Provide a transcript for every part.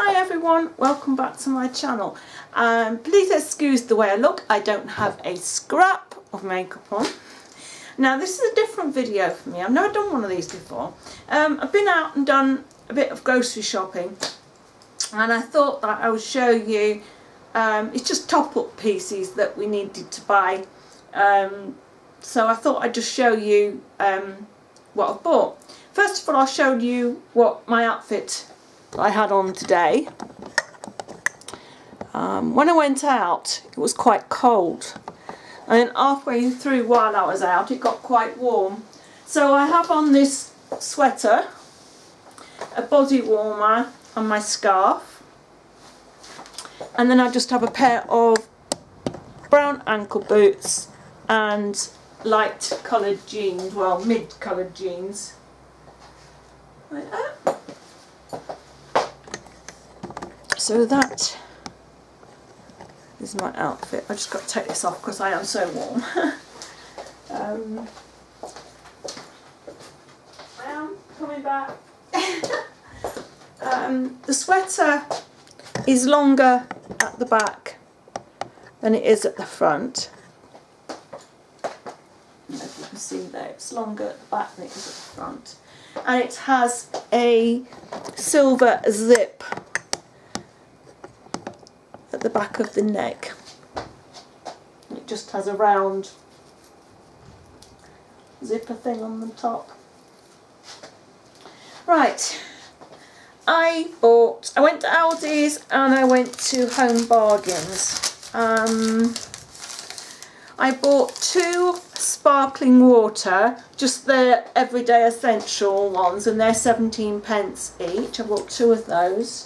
Hi everyone, welcome back to my channel. Please excuse the way I look. I don't have a scrap of makeup on. Now this is a different video for me. I've never done one of these before. I've been out and done a bit of grocery shopping, and I thought that I would show you, it's just top-up pieces that we needed to buy. So I thought I'd just show you what I've bought. First of all, I'll show you what my outfit I had on today. When I went out, it was quite cold, and then halfway through while I was out it got quite warm. So I have on this sweater, a body warmer and my scarf, and then I just have a pair of brown ankle boots and light coloured jeans, well, mid coloured jeans, like that. So that is my outfit. I just got to take this off because I am so warm. I am coming back. The sweater is longer at the back than it is at the front. As you can see there, it's longer at the back than it is at the front. And it has a silver zip at the back of the neck. It just has a round zipper thing on the top. Right, I went to Aldi's and I went to Home Bargains. I bought 2 sparkling water, just the everyday essential ones, and they're 17p each. I bought 2 of those.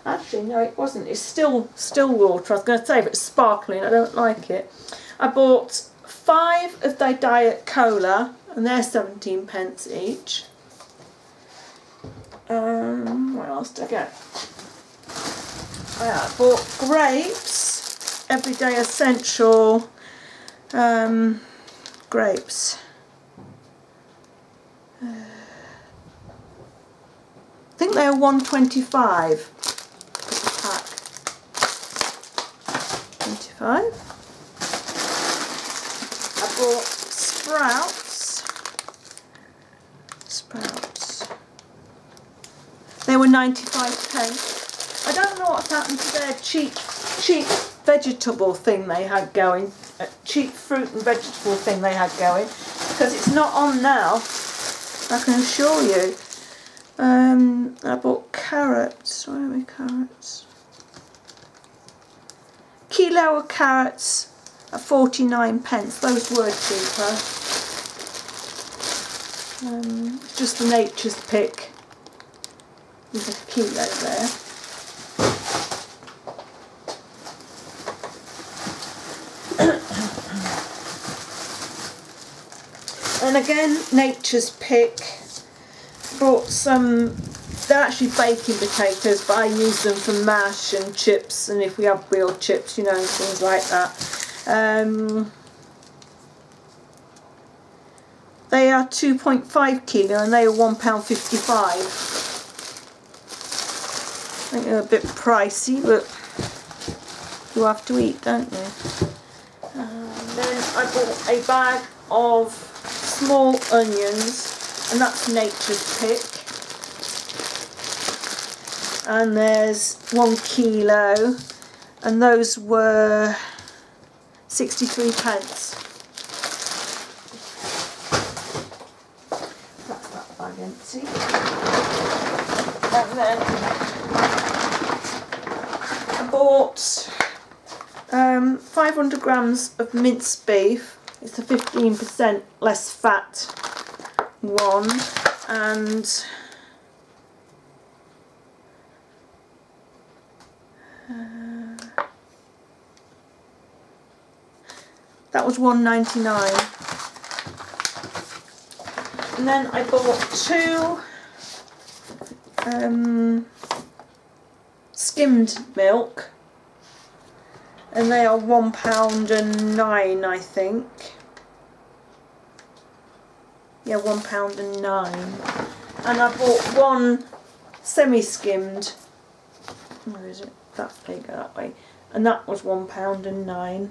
Actually, no, it wasn't. It's still water. I was going to say, but it's sparkling. I don't like it. I bought 5 of their Diet Cola, and they're 17p each. What else did I get? I bought grapes, everyday essential grapes. I think they're $1.25 a pack. 25. I bought Sprouts. They were 95p. I don't know what's happened to their cheap vegetable thing they had going. Cheap fruit and vegetable thing they had going, because it's not on now, I can assure you. I bought carrots. Where are my carrots? Kilo of carrots at 49p. Those were cheaper. Just the Nature's Pick with a kilo there. And again, Nature's Pick brought some, they're actually baking potatoes, but I use them for mash and chips, and if we have grilled chips, you know, and things like that. They are 2.5 kilo and they are £1.55. I think they're a bit pricey, but you have to eat, don't you? Then I bought a bag of small onions, and that's Nature's Pick, and there's 1 kilo, and those were 63p. That's that bag empty. And then I bought 500 grams of minced beef. It's a 15% less fat one, and that was $1.99. And then I bought 2 skimmed milk, and they are £1.09, I think. Yeah, £1.09. And I bought 1 semi-skimmed Where is it? There you go, that way. And that was £1.09.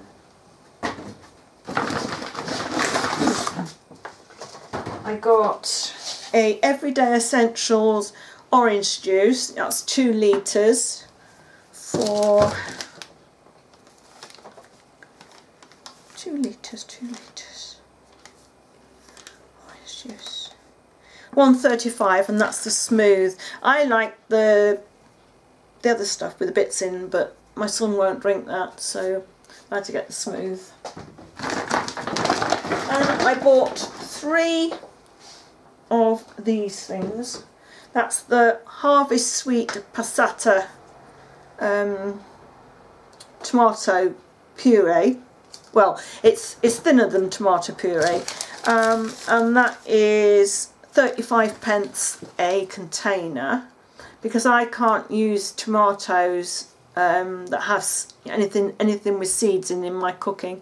I got a Everyday Essentials orange juice. That's 2 litres for 2 litres. Orange juice. £1.35, and that's the smooth. I like the other stuff with the bits in, but my son won't drink that, so I had to get the smooth. And I bought 3 of these things. That's the Harvest Sweet Passata tomato puree. Well, it's thinner than tomato puree, and that is 35p a container, because I can't use tomatoes that have anything with seeds in my cooking.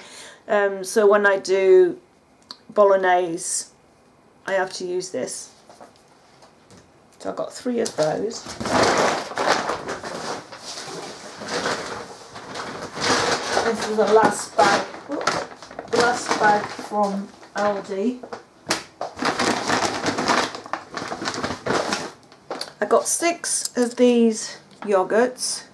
So when I do bolognese, I have to use this. So I've got 3 of those. This is the last bag. The last bag from Aldi. I got 6 of these yogurts.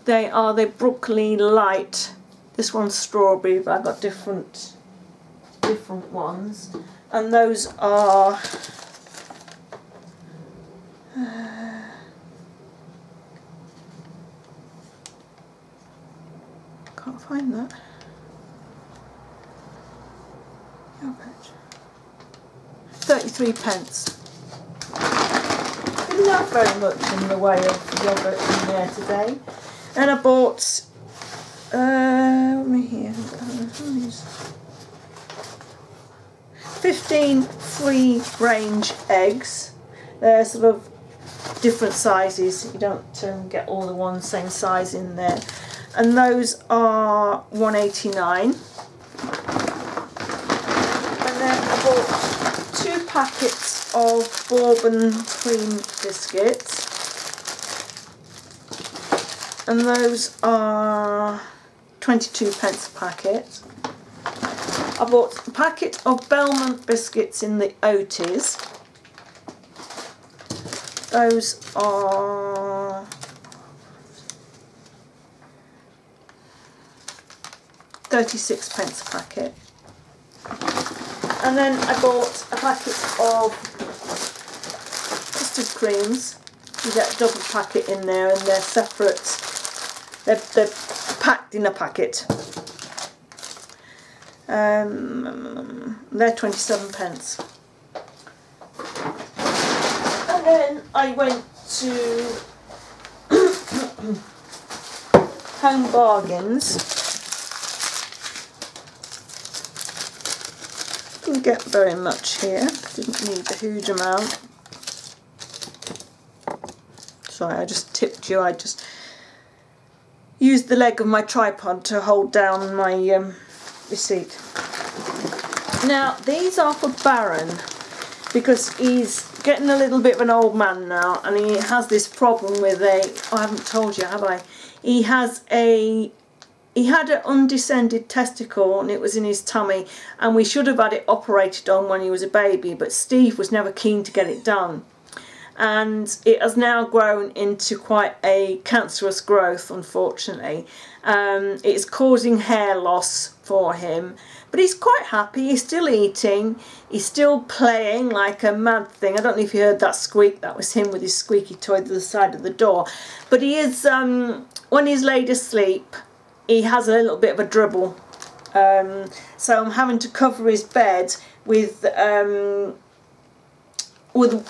They are the Broccoli Light. This one's strawberry, but I've got different ones. And those are can't find that. Yogurt. 33p. Didn't have very much in the way of yogurt in there today. And I bought let me hear 15 free range eggs. They're sort of different sizes. You don't get all the one same size in there. And those are £1.89. And then I bought 2 packets of bourbon cream biscuits. And those are 22p a packet. I bought a packet of Belmont biscuits in the Otis. Those are 36p a packet. And then I bought a packet of custard creams. You get a double packet in there, and they're separate. They're packed in a packet. They're 27p. And then I went to Home Bargains. Didn't get very much here. Didn't need a huge amount. Sorry, I just tipped you. I just used the leg of my tripod to hold down my receipt. Now, these are for Baron, because he's getting a little bit of an old man now, and he has this problem with I haven't told you, have I? He had an undescended testicle, and it was in his tummy, and we should have had it operated on when he was a baby, but Steve was never keen to get it done. And it has now grown into quite a cancerous growth, unfortunately. It's causing hair loss for him, but he's quite happy. He's still eating, he's still playing like a mad thing. I don't know if you heard that squeak. That was him with his squeaky toy to the side of the door. But he is, when he's laid asleep, he has a little bit of a dribble. So I'm having to cover his bed with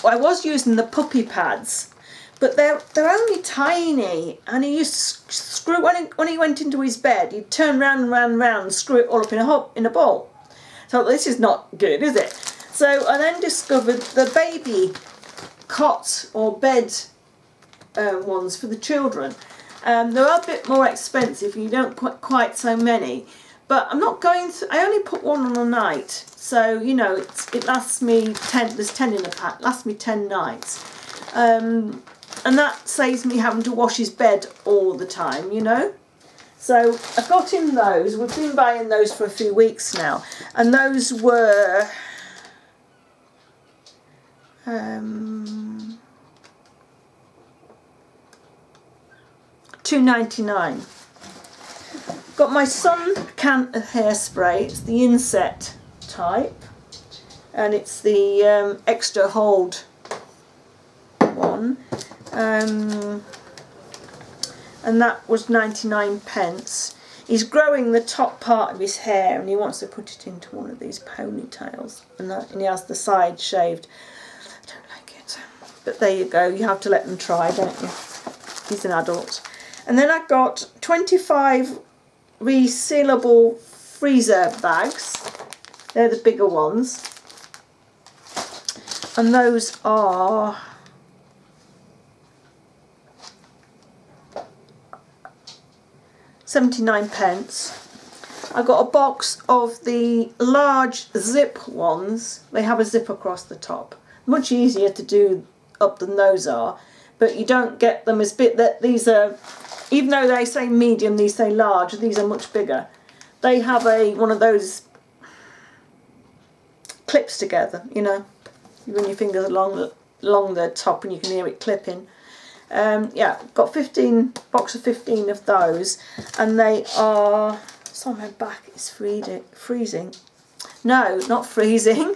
I was using the puppy pads, but they're only tiny, and he used to screw, when he went into his bed, he'd turn round and round and round and screw it all up in a ball. So this is not good, is it? So I then discovered the baby cot or bed ones for the children. They're a bit more expensive, you don't quite so many, but I'm not going to, I only put one on a night, so you know it lasts me 10, there's 10 in a pack, lasts me 10 nights. and that saves me having to wash his bed all the time, you know. So I got him those. We've been buying those for a few weeks now, and those were $2.99. Got my son can of hairspray. It's the inset type, and it's the extra hold one, and that was 99p. He's growing the top part of his hair, and he wants to put it into one of these ponytails, and he has the side shaved. I don't like it, but there you go. You have to let them try, don't you? He's an adult. And then I got 25 resealable freezer bags. They're the bigger ones, and those are £79. I got a box of the large zip ones. They have a zip across the top. Much easier to do up than those are, but you don't get them as big. That these are, even though they say medium, these say large. These are much bigger. They have one of those clips together, you know. You run your fingers along the top and you can hear it clipping. Yeah, got box of 15 of those, and they are. Sorry, my back is freezing. No, not freezing.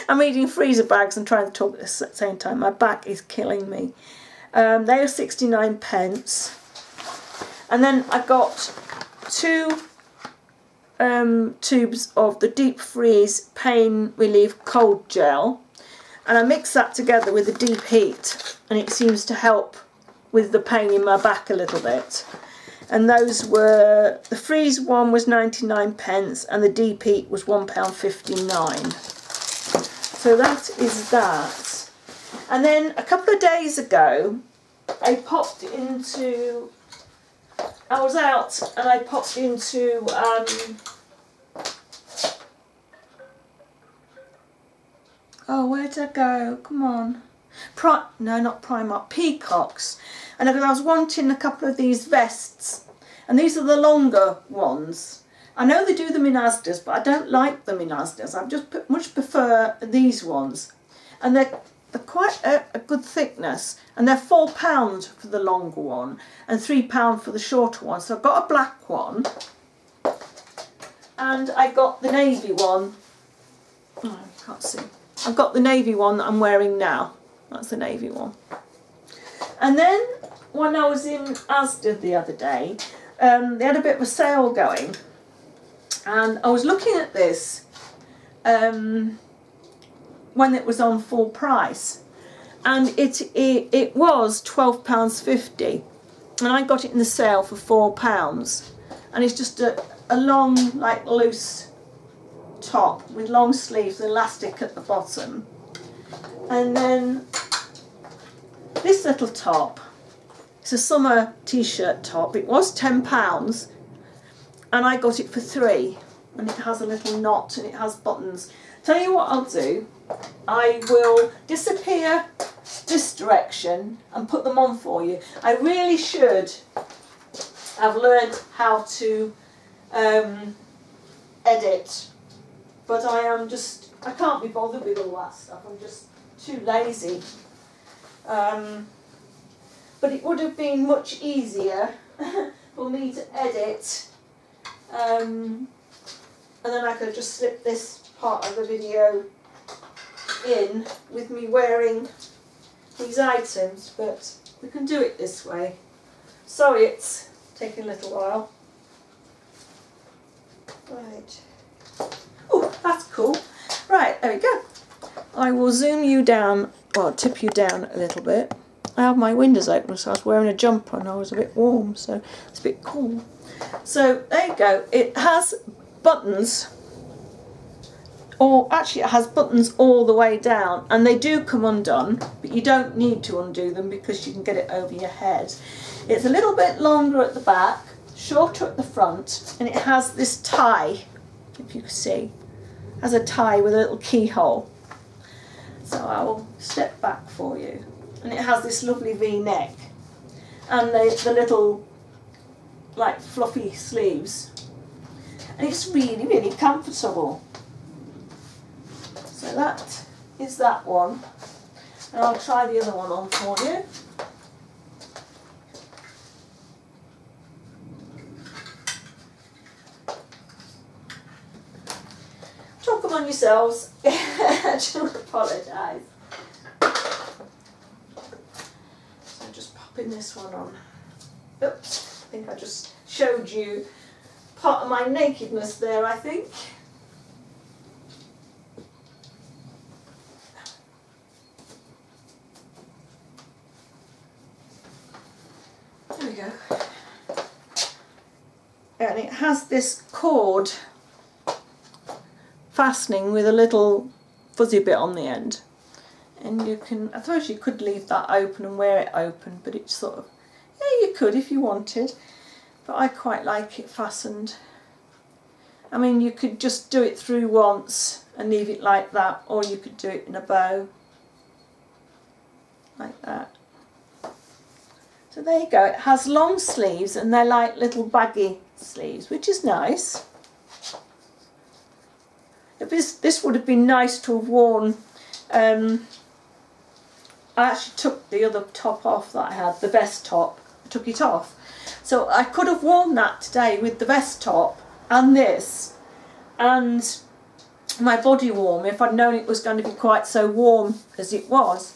I'm eating freezer bags and trying to talk at the same time. My back is killing me. They are 69p. And then I got 2 tubes of the Deep Freeze Pain Relief Cold Gel, and I mix that together with the Deep Heat, and it seems to help with the pain in my back a little bit. And those were, the Freeze one was 99p and the Deep Heat was £1.59. So that is that. And then a couple of days ago I was out and I popped into oh, where did I go? Come on. No, not Primark, Peacocks. And I was wanting a couple of these vests, and these are the longer ones. I know they do them in Asda's, but I don't like them in Asda's. I just much prefer these ones, and they're quite a good thickness, and they're £4 for the longer one and £3 for the shorter one. So I've got a black one, and I got the navy one. Oh, I can't see. I've got the navy one that I'm wearing now. That's the navy one. And then when I was in Asda the other day, they had a bit of a sale going, and I was looking at this when it was on full price, and it was £12.50, and I got it in the sale for £4, and it's just a long, like, loose top with long sleeves, elastic at the bottom, and then this little top. It's a summer t-shirt top. It was £10 and I got it for £3, and it has a little knot and it has buttons. Tell you what I'll do, I will disappear this direction and put them on for you. I really should have learned how to edit, but I can't be bothered with all that stuff. I'm just too lazy. But it would have been much easier for me to edit, and then I could have just slipped this part of the video in with me wearing these items, but we can do it this way. Sorry it's taking a little while. Right. Oh, that's cool. Right, there we go. I will zoom you down, or tip you down a little bit. I have my windows open, so I was wearing a jumper and I was a bit warm, so it's a bit cool. So there you go. It has buttons, or actually it has buttons all the way down, and they do come undone, but you don't need to undo them because you can get it over your head. It's a little bit longer at the back, shorter at the front, and it has this tie, if you can see. It has a tie with a little keyhole. So I will step back for you. and it has this lovely V-neck and the little like fluffy sleeves, and it's really, really comfortable. So that is that one, and I'll try the other one on for you. Talk among yourselves. I do apologise. So just popping this one on. Oops, I think I just showed you part of my nakedness there, I think. There we go. And it has this cord fastening with a little fuzzy bit on the end, and you can, I suppose you could leave that open and wear it open, but it's sort of, yeah, you could if you wanted, but I quite like it fastened. I mean, you could just do it through once and leave it like that, or you could do it in a bow like that. So there you go. It has long sleeves and they're like little baggy sleeves, which is nice. This would have been nice to have worn. I actually took the other top off that I had, the vest top, I took it off. So I could have worn that today with the vest top and this and my body warm if I'd known it was going to be quite so warm as it was.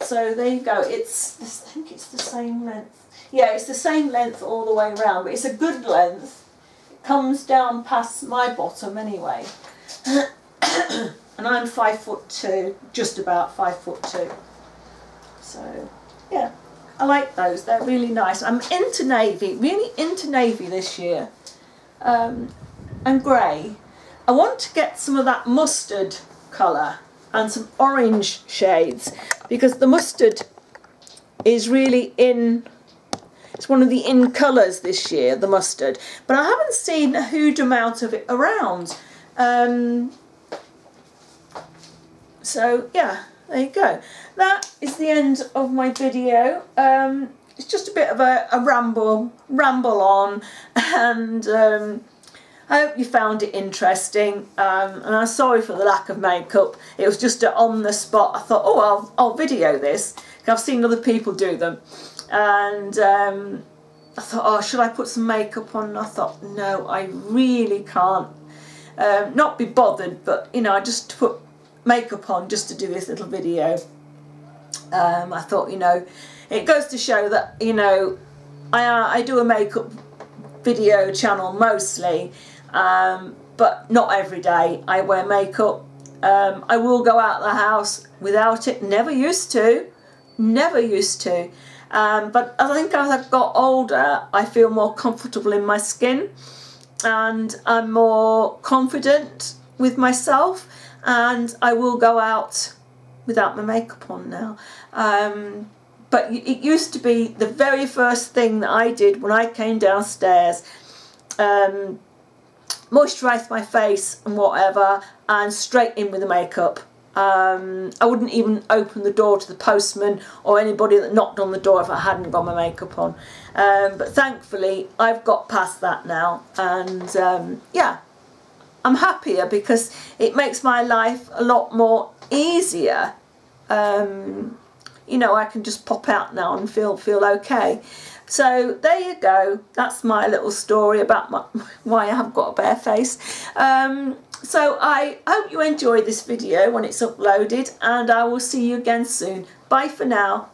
So there you go. It's, I think it's the same length. Yeah, it's the same length all the way around, but it's a good length. It comes down past my bottom anyway. And I'm 5'2", just about 5'2". So yeah, I like those. They're really nice. I'm into navy, really into navy this year, and grey. I want to get some of that mustard colour and some orange shades, because the mustard is really in. It's one of the in colours this year, the mustard. But I haven't seen a huge amount of it around. So yeah, there you go. That is the end of my video. It's just a bit of a ramble on, and I hope you found it interesting. And I'm sorry for the lack of makeup. It was just on the spot. I thought, oh, I'll video this. I've seen other people do them, and I thought, oh, should I put some makeup on? And I thought, no, I really can't. Not be bothered, but you know, I just put makeup on just to do this little video. I thought, you know, it goes to show that, you know, I do a makeup video channel mostly, but not every day I wear makeup. I will go out of the house without it, never used to, but I think as I've got older I feel more comfortable in my skin, and I'm more confident with myself, and I will go out without my makeup on now. But it used to be the very first thing that I did when I came downstairs, moisturise my face and whatever, and straight in with the makeup. I wouldn't even open the door to the postman or anybody that knocked on the door if I hadn't got my makeup on. But thankfully I've got past that now, and yeah, I'm happier because it makes my life a lot more easier. You know, I can just pop out now and feel okay. So there you go. That's my little story about why I have got a bare face. So I hope you enjoyed this video when it's uploaded, and I will see you again soon. Bye for now.